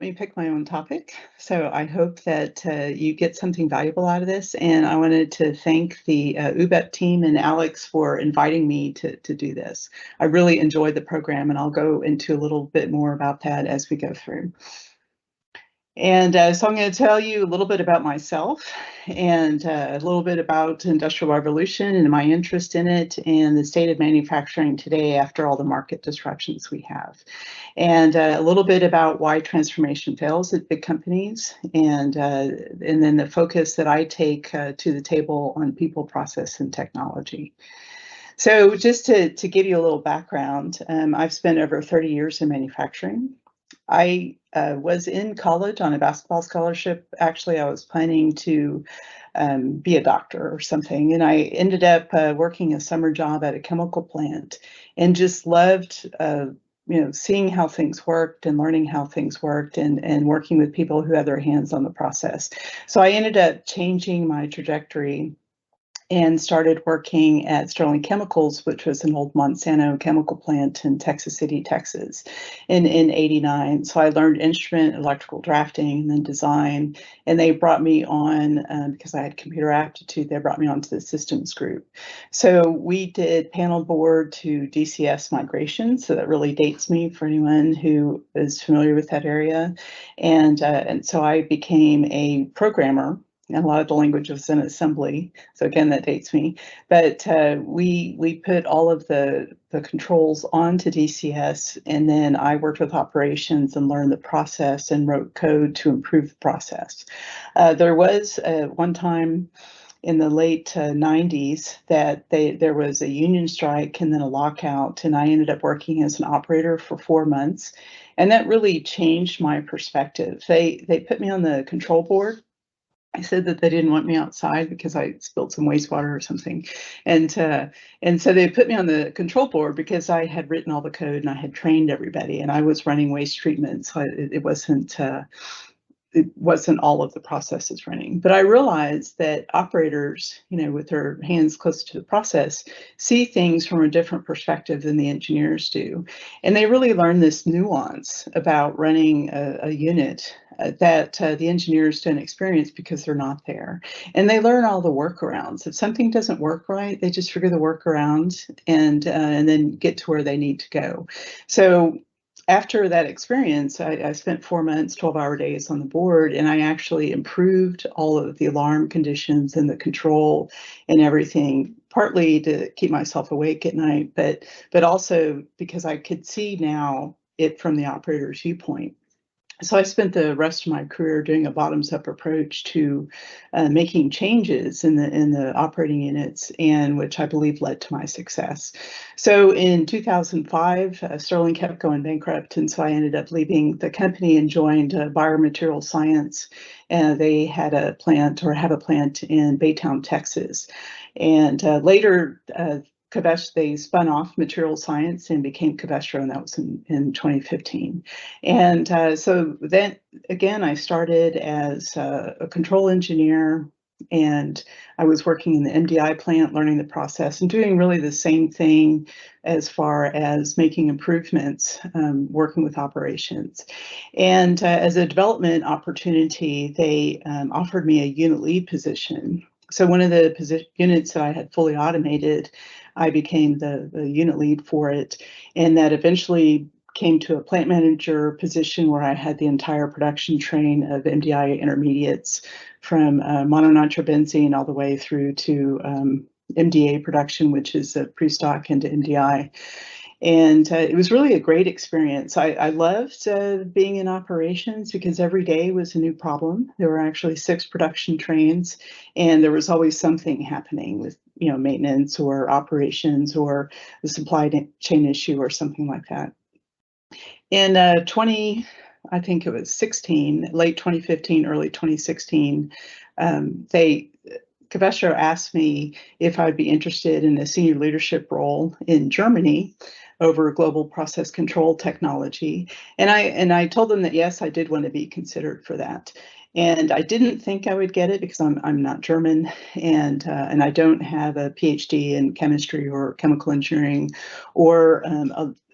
me pick my own topic. So I hope that you get something valuable out of this. And I wanted to thank the OUBEP team and Alex for inviting me to do this. I really enjoyed the program, and I'll go into a little bit more about that as we go through. And so I'm going to tell you a little bit about myself and a little bit about Industrial Revolution and my interest in it and the state of manufacturing today after all the market disruptions we have. And a little bit about why transformation fails at big companies, and then the focus that I take to the table on people, process, and technology. So just to give you a little background, I've spent over 30 years in manufacturing. I was in college on a basketball scholarship. Actually, I was planning to be a doctor or something, and I ended up working a summer job at a chemical plant, and just loved seeing how things worked and learning how things worked, and working with people who had their hands on the process. So I ended up changing my trajectory and started working at Sterling Chemicals, which was an old Monsanto chemical plant in Texas City, Texas, in '89. So I learned instrument, electrical drafting, and then design. And they brought me on, because I had computer aptitude, they brought me onto the systems group. So we did panel board to DCS migration. So that really dates me for anyone who is familiar with that area. And so I became a programmer. And a lot of the language was in assembly, so again, that dates me. But we put all of the controls onto DCS, and then I worked with operations and learned the process and wrote code to improve the process. There was one time in the late 90s that there was a union strike and then a lockout, and I ended up working as an operator for 4 months, and that really changed my perspective. They put me on the control board. I said that they didn't want me outside because I spilled some wastewater or something. And so they put me on the control board because I had written all the code and I had trained everybody, and I was running waste treatment. So it wasn't all of the processes running. But I realized that operators, with their hands close to the process, see things from a different perspective than the engineers do. And they really learn this nuance about running a unit that the engineers don't experience because they're not there. And they learn all the workarounds. If something doesn't work right, they just figure the workaround and then get to where they need to go. So after that experience, I spent 4 months, 12-hour days on the board, and I actually improved all of the alarm conditions and the control and everything, partly to keep myself awake at night, but also because I could see now it from the operator's viewpoint. So I spent the rest of my career doing a bottoms-up approach to making changes in the operating units, and which I believe led to my success. So in 2005, Sterling kept going bankrupt, and so I ended up leaving the company and joined Biomaterial Science. They had a plant, or have a plant, in Baytown, Texas, and later Covestro, they spun off material science and became Covestro, and that was in 2015. And so then again, I started as a control engineer, and I was working in the MDI plant, learning the process and doing really the same thing as far as making improvements, working with operations. And as a development opportunity, they offered me a unit lead position. So one of the units that I had fully automated, I became the unit lead for it, and that eventually came to a plant manager position where I had the entire production train of MDI intermediates from mononitrobenzene all the way through to MDA production, which is a pre-stock into MDI. And it was really a great experience. I loved being in operations because every day was a new problem. There were actually 6 production trains, and there was always something happening with maintenance or operations or the supply chain issue or something like that. In I think it was 16, late 2015, early 2016, Covestro asked me if I'd be interested in a senior leadership role in Germany over global process control technology. And I told them that yes, I did want to be considered for that. And I didn't think I would get it because I'm not German, and I don't have a PhD in chemistry or chemical engineering or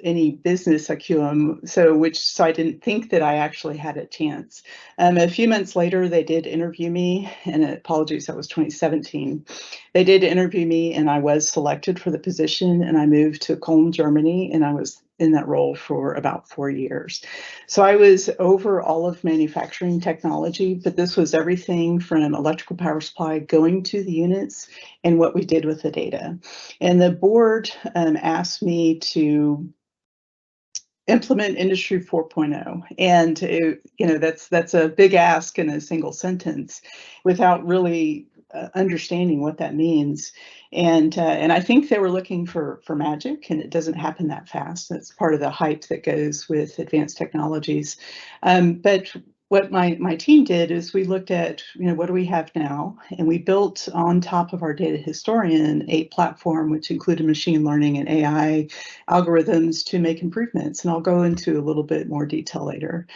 any business acumen. So I didn't think that I actually had a chance. A few months later, they did interview me, and apologies, that was 2017. They did interview me, and I was selected for the position, and I moved to Cologne, Germany, and I was in that role for about 4 years. So I was over all of manufacturing technology, but this was everything from electrical power supply going to the units and what we did with the data. And the board asked me to implement Industry 4.0, and that's a big ask in a single sentence without really understanding what that means. And I think they were looking for magic, and it doesn't happen that fast. That's part of the hype that goes with advanced technologies. But what my team did is we looked at, what do we have now? And we built on top of our data historian a platform which included machine learning and AI algorithms to make improvements. And I'll go into a little bit more detail later.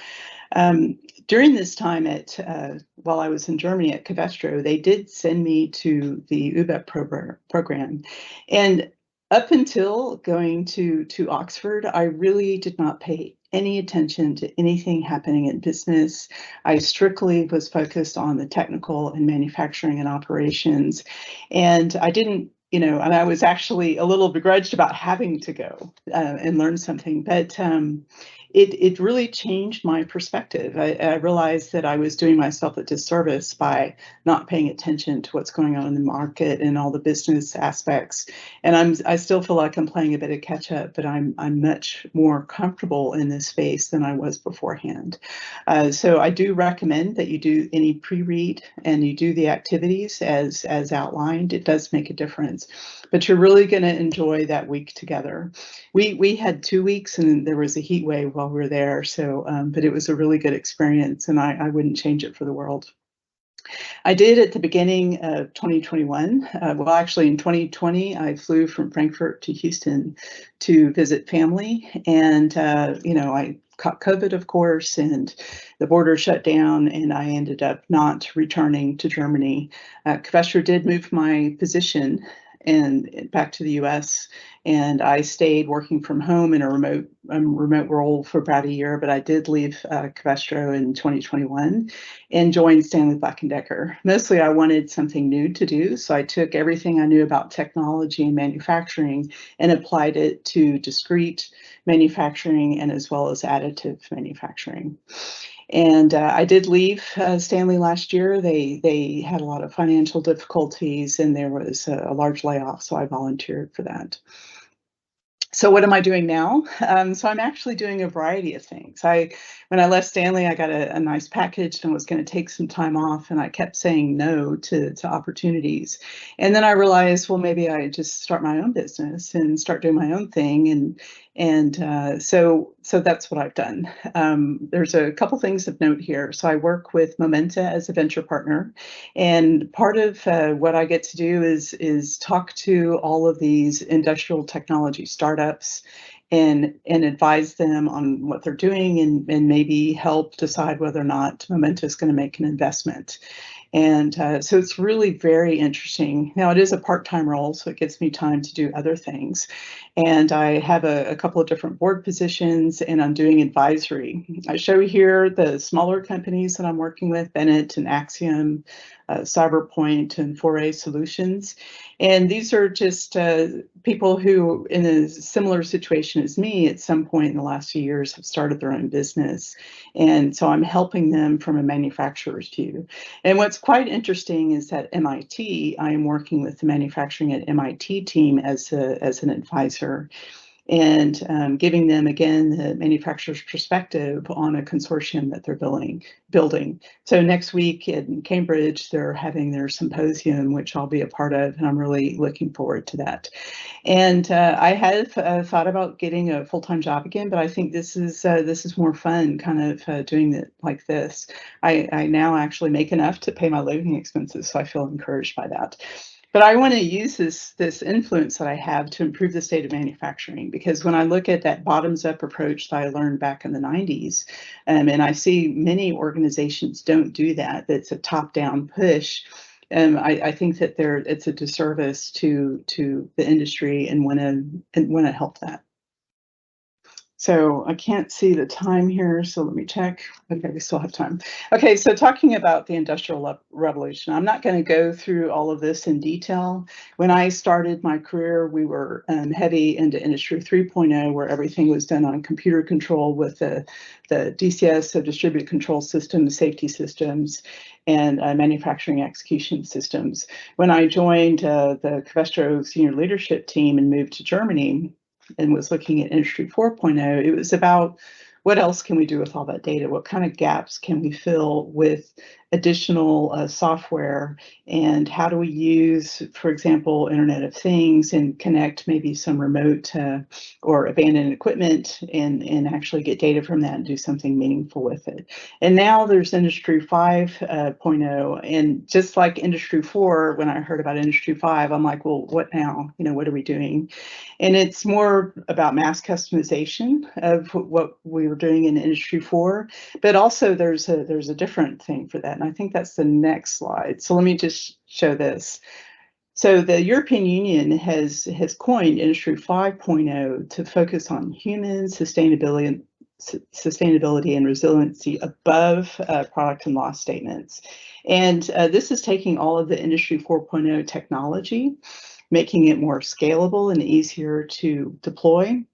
During this time while I was in Germany at Covestro, they did send me to the OUBEP program. And up until going to Oxford, I really did not pay any attention to anything happening in business. I strictly was focused on the technical and manufacturing and operations. And I didn't, and I was actually a little begrudged about having to go and learn something, but it really changed my perspective. I realized that I was doing myself a disservice by not paying attention to what's going on in the market and all the business aspects. And I still feel like I'm playing a bit of catch up, but I'm much more comfortable in this space than I was beforehand. So I do recommend that you do any pre-read and you do the activities as outlined. It does make a difference, but you're really going to enjoy that week together. We had 2 weeks, and there was a heat wave while we were there. So, but it was a really good experience, and I wouldn't change it for the world. I did at the beginning of 2021. Well, actually, in 2020, I flew from Frankfurt to Houston to visit family, and I caught COVID, of course, and the border shut down, and I ended up not returning to Germany. Covestro did move my position and back to the U.S., and I stayed working from home in a remote role for about a year. But I did leave Covestro in 2021 and joined Stanley Black & Decker. Mostly, I wanted something new to do, so I took everything I knew about technology and manufacturing and applied it to discrete manufacturing and as well as additive manufacturing. And I did leave Stanley last year. They had a lot of financial difficulties, and there was a large layoff, so I volunteered for that. So what am I doing now? So I'm actually doing a variety of things. When I left Stanley, I got a nice package and was going to take some time off, and I kept saying no to opportunities. And then I realized, well, maybe I just start my own business and start doing my own thing. So that's what I've done. There's a couple things of note here. So I work with Momenta as a venture partner, and part of what I get to do is talk to all of these industrial technology startups and advise them on what they're doing and maybe help decide whether or not Momenta is going to make an investment. And so it's really very interesting. Now, it is a part-time role, so it gives me time to do other things. And I have a couple of different board positions, and I'm doing advisory. I show here the smaller companies that I'm working with, Bennett and Axiom, Cyberpoint, and Foray Solutions. And these are just people who, in a similar situation as me, at some point in the last few years, have started their own business. And so I'm helping them from a manufacturer's view. And what's quite interesting is that MIT, I am working with the manufacturing at MIT team as an advisor, and giving them, again, the manufacturer's perspective on a consortium that they're building. So next week in Cambridge, they're having their symposium, which I'll be a part of, and I'm really looking forward to that. And I have thought about getting a full-time job again, but I think this is more fun, kind of doing it like this. I now actually make enough to pay my living expenses, so I feel encouraged by that. But I want to use this influence that I have to improve the state of manufacturing, because when I look at that bottoms-up approach that I learned back in the 90s, and I see many organizations don't do that, that's a top-down push, I think that it's a disservice to the industry, and want to help that. So I can't see the time here, so let me check. Okay, we still have time. Okay, so talking about the Industrial Revolution, I'm not going to go through all of this in detail. When I started my career, we were heavy into Industry 3.0, where everything was done on computer control with the DCS, so distributed control systems, safety systems, and manufacturing execution systems. When I joined the Covestro senior leadership team and moved to Germany, and was looking at Industry 4.0, it was about what else can we do with all that data? What kind of gaps can we fill with additional software? And how do we use, for example, Internet of Things and connect maybe some remote or abandoned equipment and actually get data from that and do something meaningful with it? And now there's Industry 5.0, and just like Industry 4, when I heard about Industry 5, I'm like, well, what now? What are we doing? And it's more about mass customization of what we were doing in Industry 4, but also there's a different thing for that, and I think that's the next slide. So let me just show this. So the European Union has coined Industry 5.0 to focus on human sustainability and resiliency above product and loss statements. And this is taking all of the Industry 4.0 technology, making it more scalable and easier to deploy,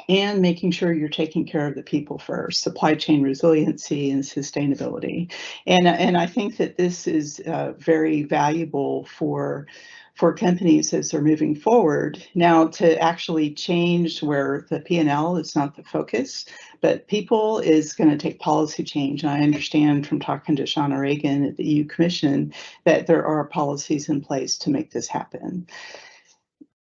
and making sure you're taking care of the people first, supply chain resiliency and sustainability. And I think that this is very valuable for companies as they're moving forward. Now, to actually change where the P&L is not the focus, but people is going to take policy change. And I understand from talking to Shauna Reagan at the EU Commission that there are policies in place to make this happen.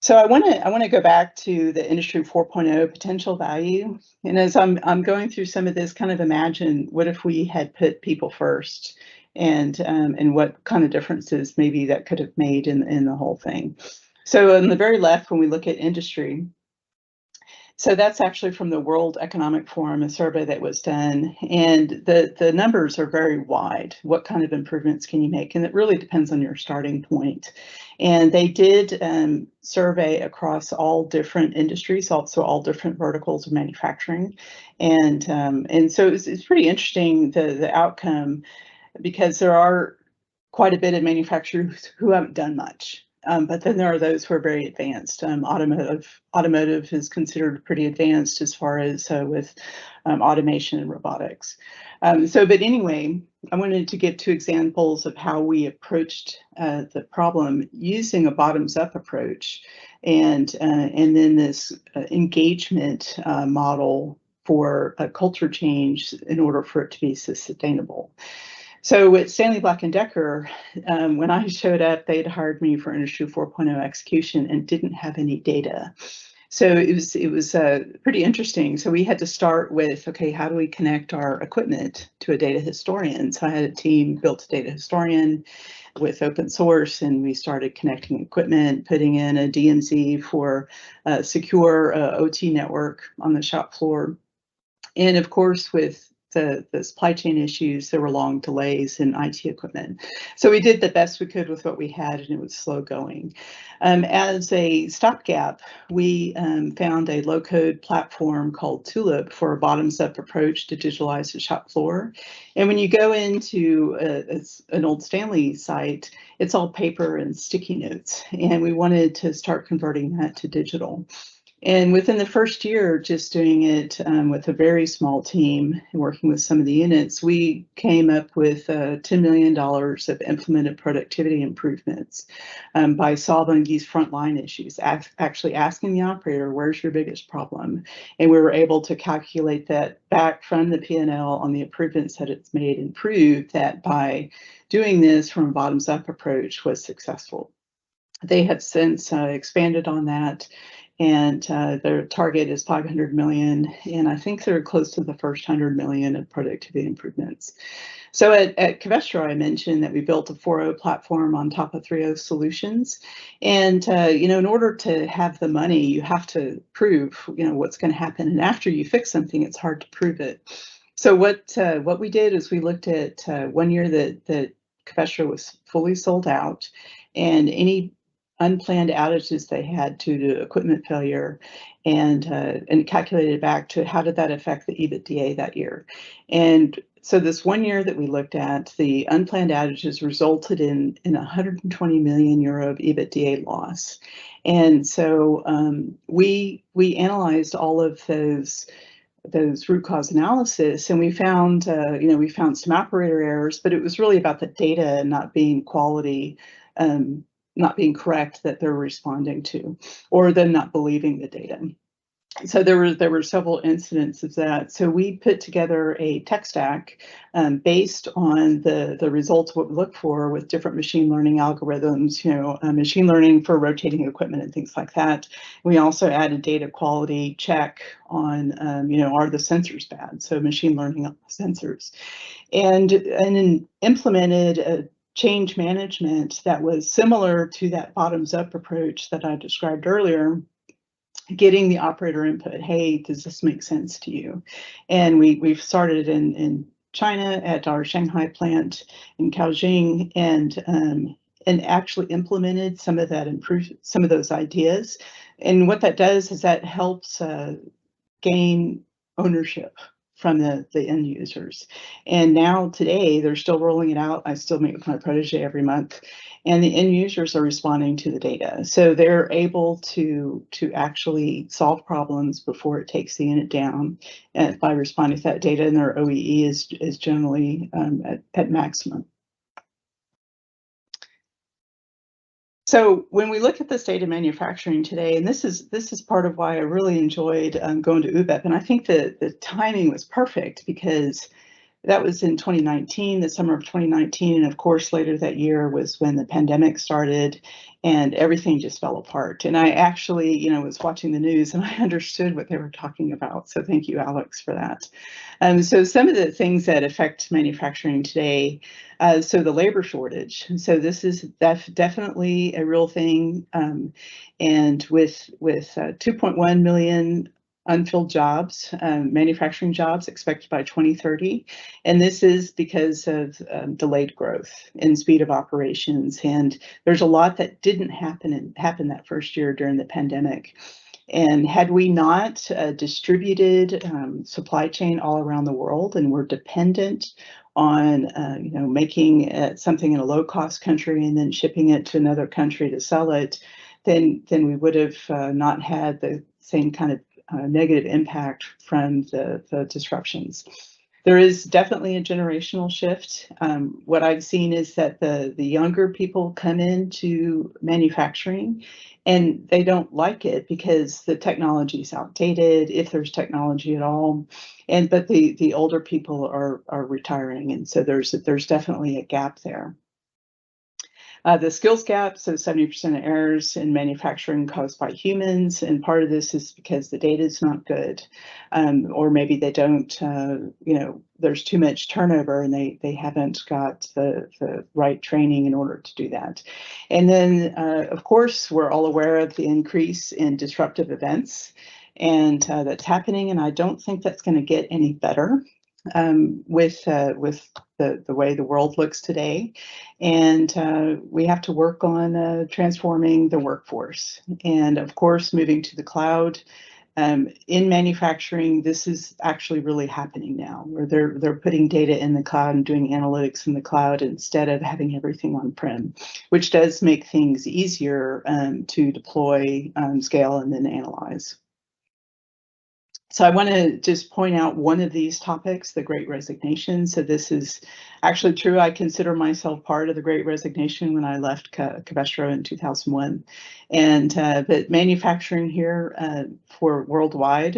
So I want to go back to the Industry 4.0 potential value. And as I'm going through some of this, kind of imagine, what if we had put people first, and what kind of differences maybe that could have made in the whole thing. So on the very left, when we look at industry, so that's actually from the World Economic Forum, a survey that was done, and the numbers are very wide. What kind of improvements can you make? And it really depends on your starting point. And they did survey across all different industries, also all different verticals of manufacturing, and so it's pretty interesting, the outcome, because there are quite a bit of manufacturers who haven't done much. But then there are those who are very advanced. Automotive is considered pretty advanced as far as with automation and robotics. But anyway, I wanted to give two examples of how we approached the problem using a bottoms-up approach, and then this engagement model for a culture change in order for it to be sustainable. So with Stanley Black & Decker, when I showed up, they'd hired me for Industry 4.0 execution and didn't have any data. So it was pretty interesting. So we had to start with, okay, how do we connect our equipment to a data historian? So I had a team built a data historian with open source, and we started connecting equipment, putting in a DMZ for a secure OT network on the shop floor. And of course, with the supply chain issues, there were long delays in IT equipment. So we did the best we could with what we had, and it was slow going. As a stopgap, we found a low-code platform called Tulip for a bottoms-up approach to digitalize the shop floor. And when you go into an old Stanley site, it's all paper and sticky notes. And we wanted to start converting that to digital. And within the first year, just doing it with a very small team and working with some of the units, we came up with $10 million of implemented productivity improvements by solving these frontline issues, actually asking the operator, where's your biggest problem? And we were able to calculate that back from the P&L on the improvements that it's made, and prove that by doing this from a bottoms-up approach was successful. They have since expanded on that, and their target is 500 million, and I think they're close to the first 100 million of productivity improvements. So at Covestro, I mentioned that we built a 4.0 platform on top of 3.0 solutions. And, in order to have the money, you have to prove, what's going to happen. And after you fix something, it's hard to prove it. So what we did is we looked at 1 year that Covestro was fully sold out, and any unplanned outages they had due to equipment failure, and calculated back to how did that affect the EBITDA that year. And so this 1 year that we looked at, the unplanned outages resulted in 120 million euro of EBITDA loss. And so we analyzed all of those root cause analysis, and we found some operator errors, but it was really about the data not being quality, not being correct that they're responding to, or them not believing the data. So there were several incidents of that. So we put together a tech stack based on the results what we look for with different machine learning algorithms, machine learning for rotating equipment and things like that. We also added data quality check on, are the sensors bad? So machine learning sensors, and implemented a change management that was similar to that bottoms up approach that I described earlier, getting the operator input. Hey, does this make sense to you? And we've started in China at our Shanghai plant in Caojing, and actually implemented some of that, improved some of those ideas. And what that does is that helps gain ownership from the end users. And now today they're still rolling it out. I still meet with my protege every month, and the end users are responding to the data. So they're able to actually solve problems before it takes the unit down, by responding to that data, and their OEE is generally at maximum. So when we look at the state of manufacturing today, and this is part of why I really enjoyed going to OUBEP, and I think that the timing was perfect, because that was in 2019, the summer of 2019, and of course later that year was when the pandemic started and everything just fell apart. And I actually, was watching the news and I understood what they were talking about. So thank you, Alex, for that. So some of the things that affect manufacturing today, so the labor shortage. So this is definitely a real thing, and with 2.1 million unfilled jobs, manufacturing jobs expected by 2030. And this is because of delayed growth and speed of operations. And there's a lot that didn't happen that first year during the pandemic. And had we not distributed supply chain all around the world, and we're dependent on making something in a low-cost country and then shipping it to another country to sell it, then we would have not had the same kind of negative impact from the disruptions. There is definitely a generational shift. What I've seen is that the younger people come into manufacturing and they don't like it because the technology is outdated, if there's technology at all. But the older people are retiring, and so there's definitely a gap there. The skills gap, so 70% of errors in manufacturing caused by humans, and part of this is because the data is not good, or maybe they don't, there's too much turnover and they haven't got the right training in order to do that. And then, of course, we're all aware of the increase in disruptive events, and that's happening, and I don't think that's going to get any better with the way the world looks today. And we have to work on transforming the workforce, and of course moving to the cloud. In manufacturing, this is actually really happening now, where they're putting data in the cloud and doing analytics in the cloud instead of having everything on-prem, which does make things easier to deploy, scale, and then analyze. So I want to just point out one of these topics, the Great Resignation. So this is actually true. I consider myself part of the Great Resignation when I left Covestro in 2001. And but manufacturing here for worldwide,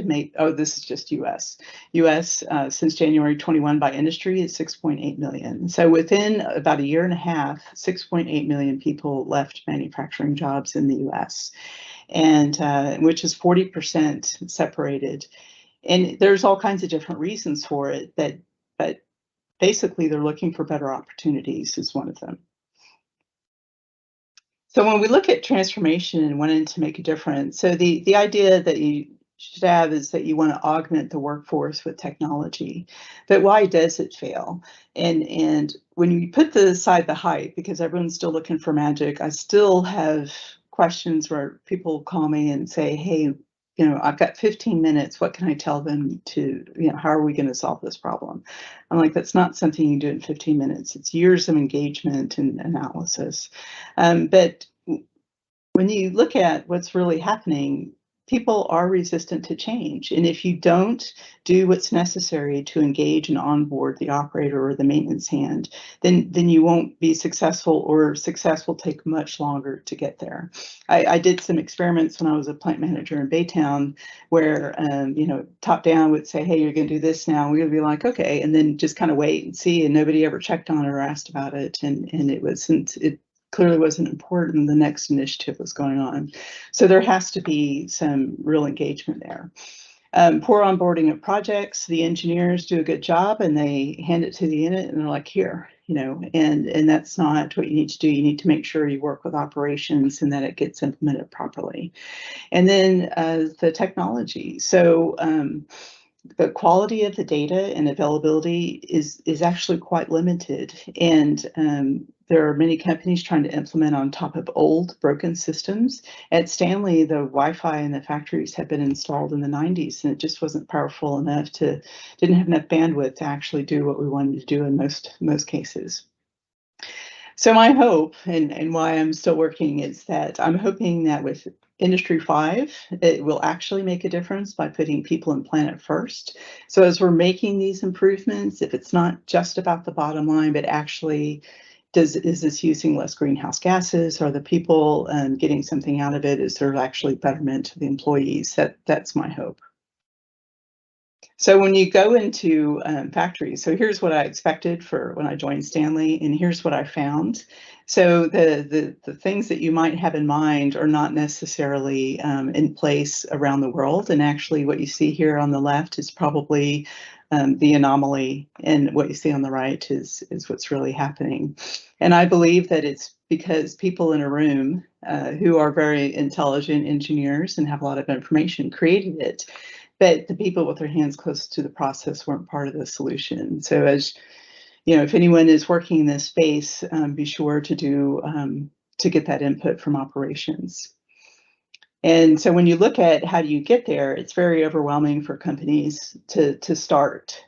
this is just US. US since January 21 by industry is 6.8 million. So within about a year and a half, 6.8 million people left manufacturing jobs in the US. and which is 40% separated. And there's all kinds of different reasons for it, but basically they're looking for better opportunities is one of them. So when we look at transformation and wanting to make a difference, so the idea that you should have is that you want to augment the workforce with technology. But why does it fail? And when you put aside the hype, because everyone's still looking for magic, I still have questions where people call me and say, hey, I've got 15 minutes. What can I tell them to, how are we going to solve this problem? I'm like, that's not something you do in 15 minutes. It's years of engagement and analysis. But when you look at what's really happening, people are resistant to change. And if you don't do what's necessary to engage and onboard the operator or the maintenance hand, then you won't be successful, or success will take much longer to get there. I did some experiments when I was a plant manager in Baytown where, top down would say, hey, you're going to do this now. We would be like, okay, and then just kind of wait and see. And nobody ever checked on it or asked about it. And it clearly wasn't important. The next initiative was going on. So there has to be some real engagement there. Poor onboarding of projects. The engineers do a good job and they hand it to the unit and they're like, here, and that's not what you need to do. You need to make sure you work with operations and that it gets implemented properly. And then the technology. So the quality of the data and availability is actually quite limited. And there are many companies trying to implement on top of old broken systems. At Stanley, the Wi-Fi in the factories had been installed in the 90s, and it just wasn't powerful enough didn't have enough bandwidth to actually do what we wanted to do in most cases. So my hope, and why I'm still working, is that I'm hoping that with Industry 5, it will actually make a difference by putting people and planet first. So as we're making these improvements, if it's not just about the bottom line, but actually is this using less greenhouse gases? Are the people getting something out of it? Is there actually betterment to the employees? That's my hope. So when you go into factories, so here's what I expected for when I joined Stanley, and here's what I found. So the things that you might have in mind are not necessarily in place around the world. And actually what you see here on the left is probably the anomaly, and what you see on the right is what's really happening. And I believe that it's because people in a room who are very intelligent engineers and have a lot of information created it. But the people with their hands close to the process weren't part of the solution. So as if anyone is working in this space, be sure to get that input from operations. And so when you look at how do you get there, it's very overwhelming for companies to start,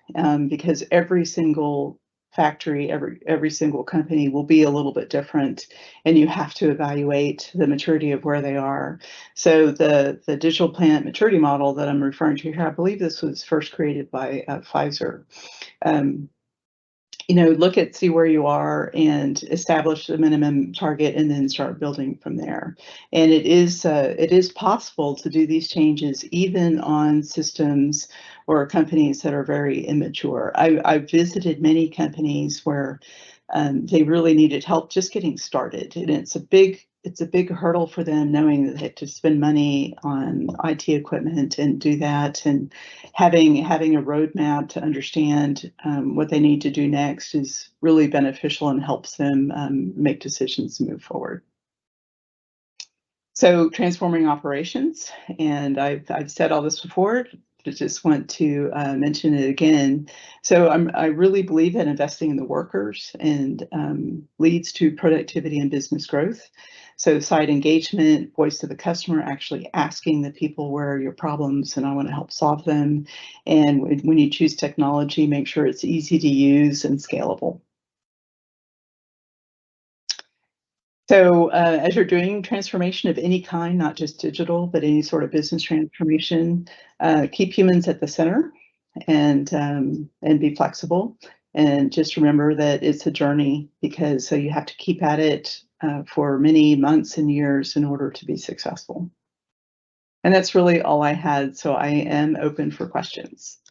because every single factory, every single company will be a little bit different, and you have to evaluate the maturity of where they are. So the digital plant maturity model that I'm referring to here, I believe this was first created by Pfizer. See where you are and establish the minimum target, and then start building from there. And it is possible to do these changes even on systems or companies that are very immature. I've visited many companies where they really needed help just getting started, and it's a big hurdle for them, knowing that they have to spend money on IT equipment and do that, and having a roadmap to understand what they need to do next is really beneficial and helps them make decisions to move forward. So transforming operations, and I've said all this before, but just want to mention it again. So I really believe that investing in the workers and leads to productivity and business growth. So site engagement, voice of the customer, actually asking the people where are your problems and I want to help solve them. And when you choose technology, make sure it's easy to use and scalable. So as you're doing transformation of any kind, not just digital, but any sort of business transformation, keep humans at the center, and be flexible. And just remember that it's a journey, because you have to keep at it for many months and years in order to be successful. And that's really all I had. So I am open for questions.